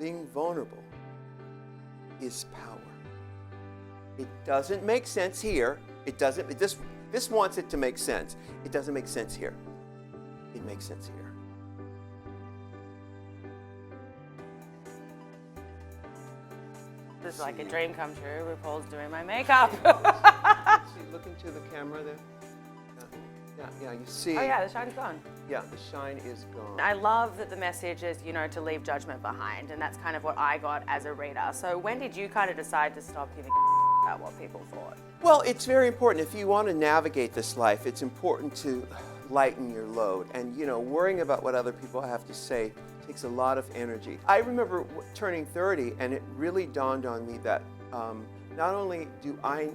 being vulnerable is power. It doesn't make sense here. It doesn't. This wants it to make sense. It doesn't make sense here. It makes sense here. This is like a dream come true. RuPaul's doing my makeup. See, look into the camera there. Yeah, you see. Oh yeah, the shine's gone. Yeah, the shine is gone. I love that the message is, to leave judgment behind, and that's kind of what I got as a reader. So when did you kind of decide to stop giving about what people thought? Well, it's very important. If you want to navigate this life, it's important to lighten your load. And, worrying about what other people have to say takes a lot of energy. I remember turning 30, and it really dawned on me that not only do I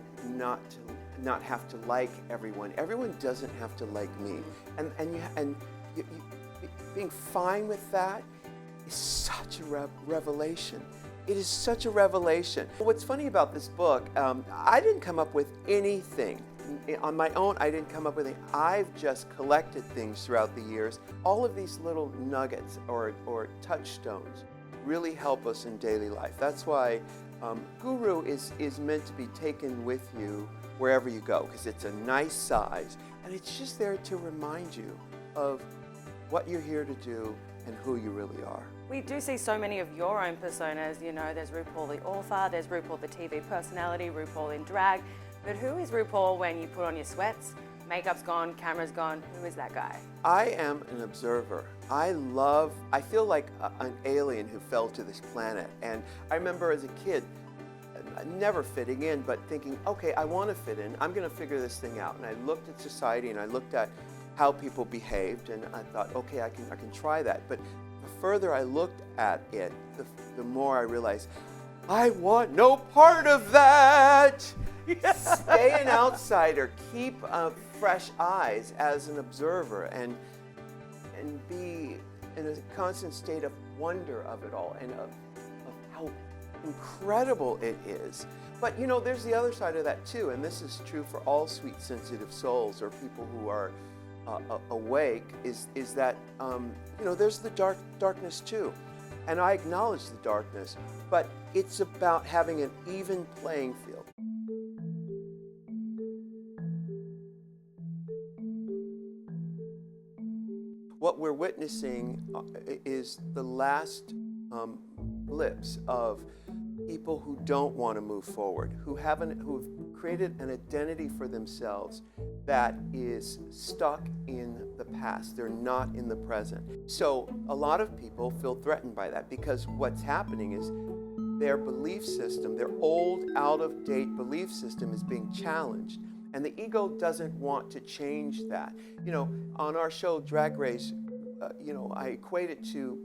not have to like everyone doesn't have to like me. And being fine with that is such a revelation. It is such a revelation. What's funny about this book, I didn't come up with anything. On my own, I didn't come up with anything. I've just collected things throughout the years. All of these little nuggets or touchstones really help us in daily life. That's why Guru is meant to be taken with you wherever you go, because it's a nice size, and it's just there to remind you of what you're here to do and who you really are. We do see so many of your own personas, there's RuPaul the author, there's RuPaul the TV personality, RuPaul in drag, but who is RuPaul when you put on your sweats, makeup's gone, camera's gone, who is that guy? I am an observer. I feel like an alien who fell to this planet, and I remember as a kid, never fitting in, but thinking, okay, I want to fit in. I'm going to figure this thing out. And I looked at society and I looked at how people behaved, and I thought, okay, I can try that. But the further I looked at it, the more I realized, I want no part of that. Stay an outsider. Keep fresh eyes as an observer, and be in a constant state of wonder of it all, and of how incredible it is. But there's the other side of that too, and this is true for all sweet, sensitive souls or people who are awake, is that there's the darkness too, and I acknowledge the darkness, but it's about having an even playing field. What we're witnessing is the last glimpse of people who don't want to move forward, who've created an identity for themselves that is stuck in the past. They're not in the present. So a lot of people feel threatened by that, because what's happening is their belief system, their old, out-of-date belief system is being challenged. And the ego doesn't want to change that. On our show, Drag Race, I equate it to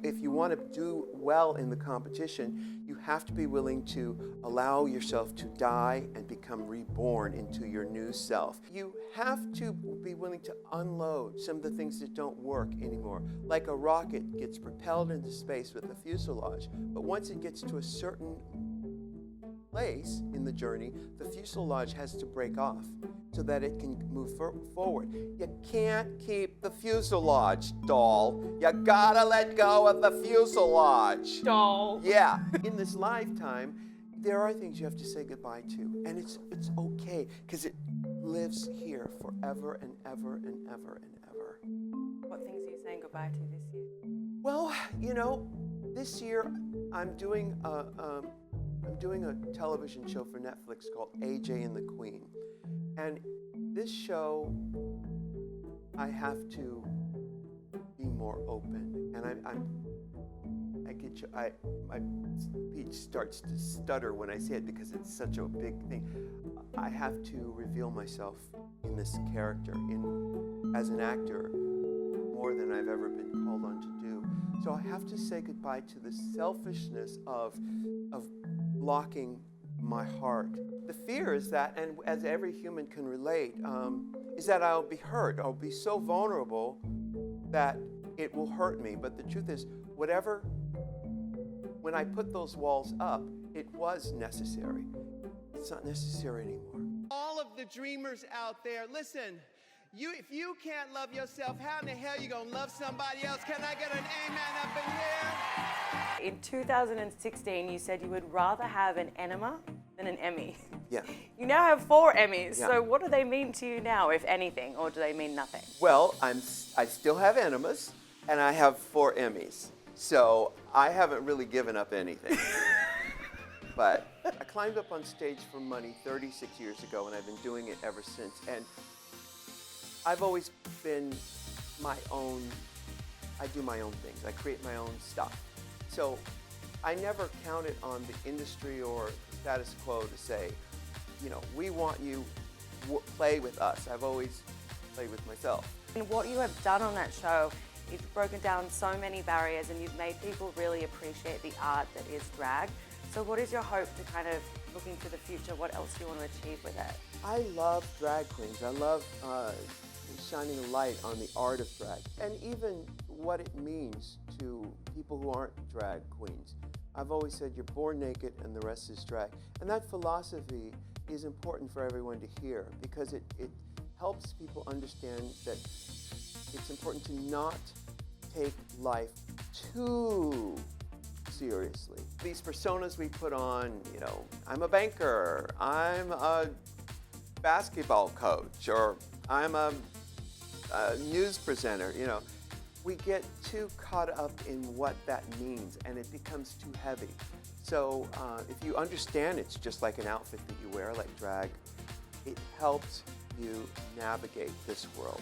if you want to do well in the competition, you have to be willing to allow yourself to die and become reborn into your new self. You have to be willing to unload some of the things that don't work anymore. Like a rocket gets propelled into space with a fuselage, but once it gets to a certain place in the journey, the fuselage has to break off so that it can move forward. You can't keep the fuselage, doll. You gotta let go of the fuselage. Doll. Yeah. In this lifetime, there are things you have to say goodbye to, and it's okay, because it lives here forever and ever and ever and ever. What things are you saying goodbye to this year? Well, this year I'm doing a television show for Netflix called AJ and the Queen. And this show, I have to be more open. And my speech starts to stutter when I say it, because it's such a big thing. I have to reveal myself in this character, as an actor, more than I've ever been called on to do. So I have to say goodbye to the selfishness of blocking my heart. The fear is that, and as every human can relate, is that I'll be hurt. I'll be so vulnerable that it will hurt me. But the truth is, when I put those walls up, it was necessary. It's not necessary anymore. All of the dreamers out there, listen, if you can't love yourself, how in the hell are you gonna love somebody else? Can I get an amen up in here? in 2016, you said you would rather have an enema than an Emmy. Yeah. You now have 4 Emmys. Yeah. So what do they mean to you now, if anything, or do they mean nothing? Well, I still have enemas, and I have 4 Emmys. So I haven't really given up anything. But I climbed up on stage for money 36 years ago, and I've been doing it ever since. And I've always been my own, I do my own things. I create my own stuff. So I never counted on the industry or status quo to say, you know, we want you play with us. I've always played with myself. And what you have done on that show, you've broken down so many barriers and you've made people really appreciate the art that is drag. So what is your hope to kind of looking to the future? What else do you want to achieve with it? I love drag queens. I love shining a light on the art of drag and even what it means to people who aren't drag queens. I've always said you're born naked and the rest is drag. And that philosophy is important for everyone to hear because it helps people understand that it's important to not take life too seriously. These personas we put on, you know, I'm a banker, I'm a basketball coach, or I'm a news presenter, you know. We get too caught up in what that means and it becomes too heavy. So if you understand it's just like an outfit that you wear, like drag, it helps you navigate this world.